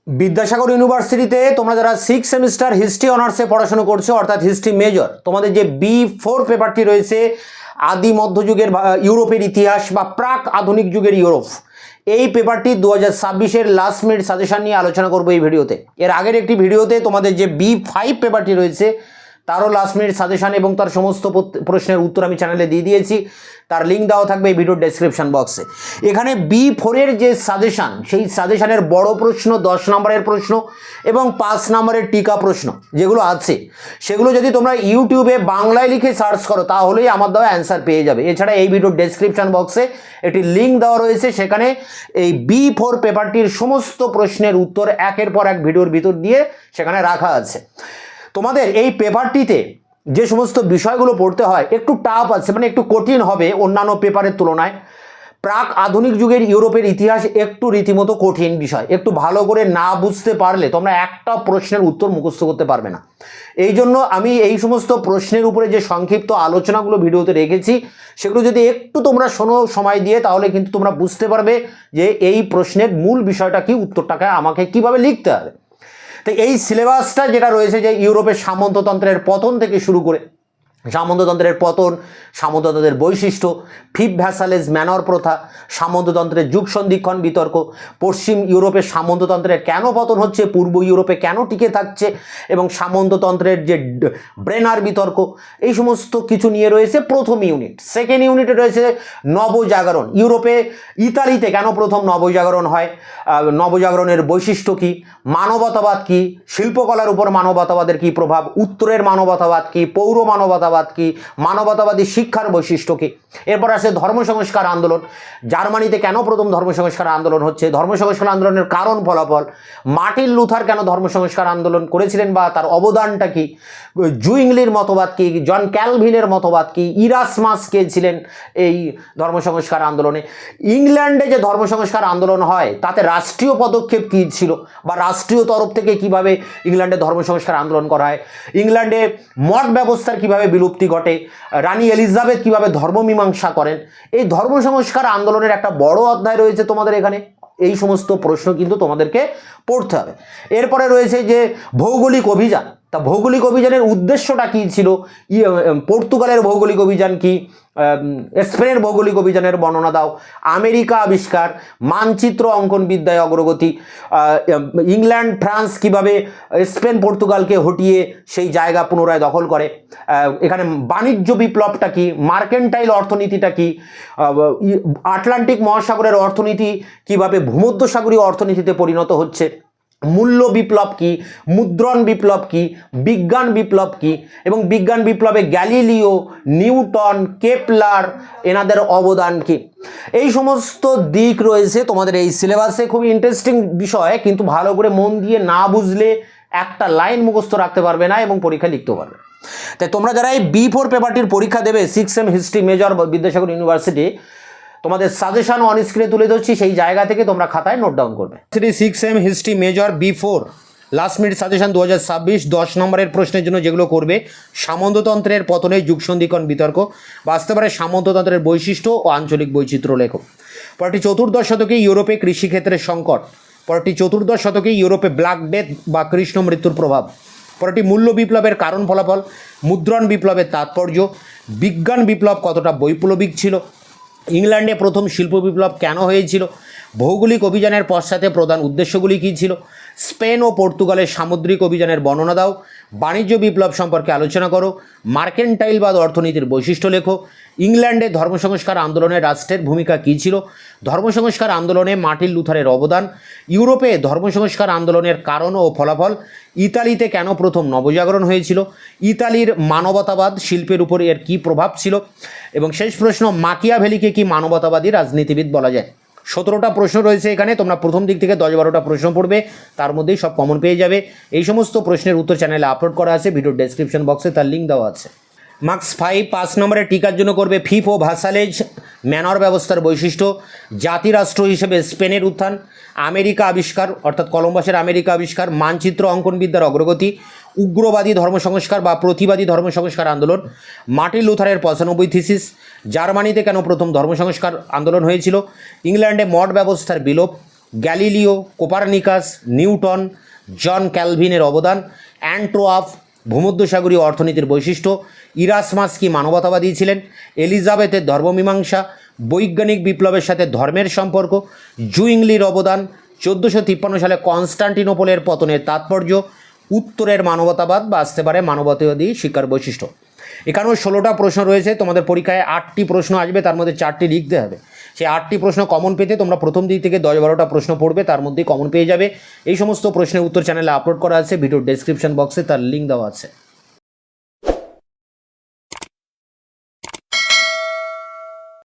বিদ্যাসাগর ইউনিভার্সিটিতে তোমরা যারা 6 সেমিস্টার হিস্ট্রি অনার্সে পড়াশোনা করছো অর্থাৎ হিস্ট্রি মেজর, তোমাদের যে B4 পেপারটি রয়েছে আদি মধ্যযুগের ইউরোপের ইতিহাস বা প্রাক আধুনিক যুগের ইউরোপ, এই পেপারটি 2026-এর লাস্ট মিনিট সাজেশন নিয়ে আলোচনা করবো এই ভিডিওতে। এর আগের একটি ভিডিওতে তোমাদের যে B5 পেপারটি রয়েছে তারও লাস্ট মিনিট সাজেশন এবং তার সমস্ত প্রশ্নের উত্তর আমি চ্যানেলে দিয়ে দিয়েছি, তার লিঙ্ক দেওয়া থাকবে এই ভিডিওর ডেসক্রিপশন বক্সে। এখানে B4-এর যে সাজেশন, সেই সাজেশনের বড় প্রশ্ন, 10 নম্বরের প্রশ্ন এবং 5 নম্বরের টিকা প্রশ্ন যেগুলো আছে, সেগুলো যদি তোমরা ইউটিউবে বাংলায় লিখে সার্চ করো তাহলেই আমার দেওয়া অ্যান্সার পেয়ে যাবে। এছাড়া এই ভিডিওর ডেসক্রিপশন বক্সে একটি লিঙ্ক দেওয়া রয়েছে, সেখানে এই B4 পেপারটির সমস্ত প্রশ্নের উত্তর একের পর এক ভিডিওর ভিতর দিয়ে সেখানে রাখা আছে। তোমাদের এই পেপারটিতে যে সমস্ত বিষয়গুলো পড়তে হয় একটু টাফ আছে, মানে একটু কঠিন হবে অন্যান্য পেপারের তুলনায়। প্রাক আধুনিক যুগের ইউরোপের ইতিহাস একটু রীতিমতো কঠিন বিষয়, একটু ভালো করে না বুঝতে পারলে তোমরা একটা প্রশ্নের উত্তর মুখস্থ করতে পারবে না। এই জন্য আমি এই সমস্ত প্রশ্নের উপরে যে সংক্ষিপ্ত আলোচনাগুলো ভিডিওতে রেখেছি সেগুলো যদি একটু তোমরা শোনো সময় দিয়ে, তাহলে কিন্তু তোমরা বুঝতে পারবে যে এই প্রশ্নের মূল বিষয়টা কি, উত্তরটাকে আমাকে কিভাবে লিখতে হবে। তো এই সিলেবাসটা যেটা রয়েছে যে ইউরোপের সামন্ততন্ত্রের পতন থেকে শুরু করে সামন্ততন্ত্রের পতন, সামন্ততন্ত্রের বৈশিষ্ট্য, ফিফ ভ্যাসালেজ ম্যানর প্রথা, সামন্ততন্ত্রের যুগ সন্ধিক্ষণ বিতর্ক, পশ্চিম ইউরোপের সামন্ততন্ত্রের কেন পতন হচ্ছে, পূর্ব ইউরোপে কেন টিকে থাকছে, এবং সামন্ততন্ত্রের যে ব্রেনার বিতর্ক, এই সমস্ত কিছু নিয়ে রয়েছে প্রথম ইউনিট। সেকেন্ড ইউনিটে রয়েছে নবজাগরণ, ইউরোপে ইতালিতে কেন প্রথম নবজাগরণ হয়, নবজাগরণের বৈশিষ্ট্য কী, মানবতাবাদ কী, শিল্পকলার উপর মানবতাবাদের কী প্রভাব, উত্তরের মানবতাবাদ কী, পৌর মানবতাবাদ কি, মানবতাবাদী শিক্ষার বৈশিষ্ট্য কি। এরপর আসে ধর্ম সংস্কার আন্দোলন, জার্মানিতে কেন প্রথম ধর্ম সংস্কার আন্দোলন হচ্ছে, ধর্ম সংস্কার আন্দোলনের কারণ ফলাফল, মার্টিন লুথার কেন ধর্ম সংস্কার আন্দোলন করেছিলেন বা তার অবদানটা কি, জুইংলির মতবাদ কি, জন ক্যালভিনের মতবাদ কি, ইরাসমাস কে ছিলেন এই ধর্ম সংস্কার আন্দোলনে, ইংল্যান্ডে যে ধর্ম সংস্কার আন্দোলন হয় তাতে রাষ্ট্রীয় পদক্ষেপ কী ছিল বা রাষ্ট্রীয় তরফ থেকে কিভাবে ইংল্যান্ডে ধর্ম সংস্কার আন্দোলন করা হয়, ইংল্যান্ডে মঠ ব্যবস্থার কিভাবে বিলুপ্তি ঘটে, রানী এলিজাবেথ কিভাবে ধর্মমীমাংসা করেন। এই ধর্ম সংস্কার আন্দোলনের একটা বড় অধ্যায় রয়েছে তোমাদের এখানে। এই সমস্ত প্রশ্ন কিন্তু তোমাদেরকে পড়তে হবে। এরপরে রয়েছে যে ভৌগোলিক অভিযান, তা ভৌগোলিক অভিযানের উদ্দেশ্যটা কী ছিল, পর্তুগালের ভৌগোলিক অভিযান কি, স্পেনের ভৌগোলিক অভিযানের বর্ণনা দাও, আমেরিকা আবিষ্কার, মানচিত্র অঙ্কন বিদ্যায় অগ্রগতি, ইংল্যান্ড ফ্রান্স কিভাবে স্পেন পর্তুগালকে হটিয়ে সেই জায়গা পুনরায় দখল করে, এখানে বাণিজ্য বিপ্লবটা কি, মার্কেন্টাইল অর্থনীতিটা কি, আটলান্টিক মহাসাগরের অর্থনীতি কিভাবে ভূমধ্যসাগরীয় অর্থনীতিতে পরিণত হচ্ছে, মূল্য বিপ্লব কি, মুদ্রণ বিপ্লব কি, বিজ্ঞান বিপ্লব কি, এবং বিজ্ঞান বিপ্লবে গ্যালিলিও, নিউটন, কেপলার এনাদের অবদান কি। এই সমস্ত দিক রয়েছে তোমাদের এই সিলেবাসে। খুব ইন্টারেস্টিং বিষয়, কিন্তু ভালো করে মন দিয়ে না বুঝলে একটা লাইন মুখস্থ রাখতে পারবে না এবং পরীক্ষা লিখতে পারবে। তাই তোমরা যারা এই B4 পেপারটির পরীক্ষা দেবে 6 same history major Vidyasagar university, তোমাদের সাজেশন অন স্ক্রিনে তুলে ধরছি, সেই জায়গা থেকে তোমরা খাতায় নোট ডাউন করবে। 6 same history major B4 last minute suggestion 2026 10 নম্বরের প্রশ্নের জন্য যেগুলো করবে, সামন্ততন্ত্রের পতনের যুগ সন্ধিক্ষণ বিতর্ক, বা আসতে পারে সামন্ততন্ত্রের বৈশিষ্ট্য ও আঞ্চলিক বৈচিত্র্য লেখো। পরটি চতুর্দশ শতকে ইউরোপে কৃষিক্ষেত্রের সংকট, পরটি চতুর্দশ শতকে ইউরোপে ব্ল্যাক ডেথ বা কৃষ্ণ মৃত্যুর প্রভাব, পরটি মূল্য বিপ্লবের কারণ ফলাফল, মুদ্রণ বিপ্লবের তাৎপর্য, বিজ্ঞান বিপ্লব কতটা বৈপ্লবিক ছিল, ইংল্যান্ডে প্রথম শিল্প বিপ্লব কেন হয়েছিল, ভৌগোলিক অভিযানের পশ্চাতে প্রধান উদ্দেশ্যগুলি কী ছিল, স্পেন ও পর্তুগালের সামুদ্রিক অভিযানের বর্ণনা দাও, বাণিজ্য বিপ্লব সম্পর্কে আলোচনা করো, মার্কেন্টাইলবাদ অর্থনীতির বৈশিষ্ট্য লেখো, ইংল্যান্ডে ধর্ম সংস্কার আন্দোলনে রাষ্ট্রের ভূমিকা কী ছিল, ধর্ম সংস্কার আন্দোলনে মার্টিন লুথারের অবদান, ইউরোপে ধর্ম সংস্কার আন্দোলনের কারণ ও ফলাফল, ইতালিতে কেন প্রথম নবজাগরণ হয়েছিল, ইতালির মানবতাবাদ শিল্পের উপর এর কী প্রভাব ছিল, এবং শেষ প্রশ্ন, মাকিয়াভেলিকে কি মানবতাবাদী রাজনীতিবিদ বলা যায়। 17টা প্রশ্ন রয়েছে এখানে, তোমরা প্রথম দিক থেকে 10-12টা প্রশ্ন পড়বে, তার মধ্যেই সব কমন পেয়ে যাবে। এই সমস্ত প্রশ্নের উত্তর চ্যানেলে আপলোড করা আছে, ভিডিওর ডেসক্রিপশন বক্সে তার লিঙ্ক দেওয়া আছে। মার্কস 5 নম্বরের টিকার জন্য করবে ফিফ ও ভাসালেজ ম্যানর ব্যবস্থার বৈশিষ্ট্য, জাতিরাষ্ট্র হিসেবে স্পেনের উত্থান, আমেরিকা আবিষ্কার অর্থাৎ কলম্বাসের আমেরিকা আবিষ্কার, মানচিত্র অঙ্কন বিদ্যার অগ্রগতি, উগ্রবাদী ধর্ম সংস্কার বা প্রতিবাদী ধর্ম সংস্কার আন্দোলন, মার্টিন লুথারের 95 থিসিস, জার্মানিতে কেন প্রথম ধর্ম সংস্কার আন্দোলন হয়েছিল, ইংল্যান্ডে মঠ ব্যবস্থার বিলোপ, গ্যালিলিও, কোপারনিকাস, নিউটন, জন ক্যালভিনের অবদান, অ্যান্ট্রোয়াফ ভূমধ্যসাগরীয় অর্থনীতির বৈশিষ্ট্য, ইরাসমাস কি মানবতাবাদী ছিলেন, এলিজাবেথের ধর্মমীমাংসা, বৈজ্ঞানিক বিপ্লবের সাথে ধর্মের সম্পর্ক, জুইংলির অবদান, 1453 সালে কনস্টান্টিনোপলের পতনের তাৎপর্য, উত্তরের মানবতাবাদ বা আসতে পারে মানবতাবাদী শিক্ষার বৈশিষ্ট্য। এখানেও 16টা প্রশ্ন রয়েছে, তোমাদের পরীক্ষায় 8টি প্রশ্ন আসবে, তার মধ্যে 4টি লিখতে হবে। সেই 8টি প্রশ্ন কমন পেতে তোমরা প্রথম দিক থেকে 10-12টা প্রশ্ন পড়বে, তার মধ্যেই কমন পেয়ে যাবে। এই সমস্ত প্রশ্নের উত্তর চ্যানেলে আপলোড করা আছে, ভিডিওর ডেসক্রিপশন বক্সে তার লিঙ্ক দেওয়া আছে।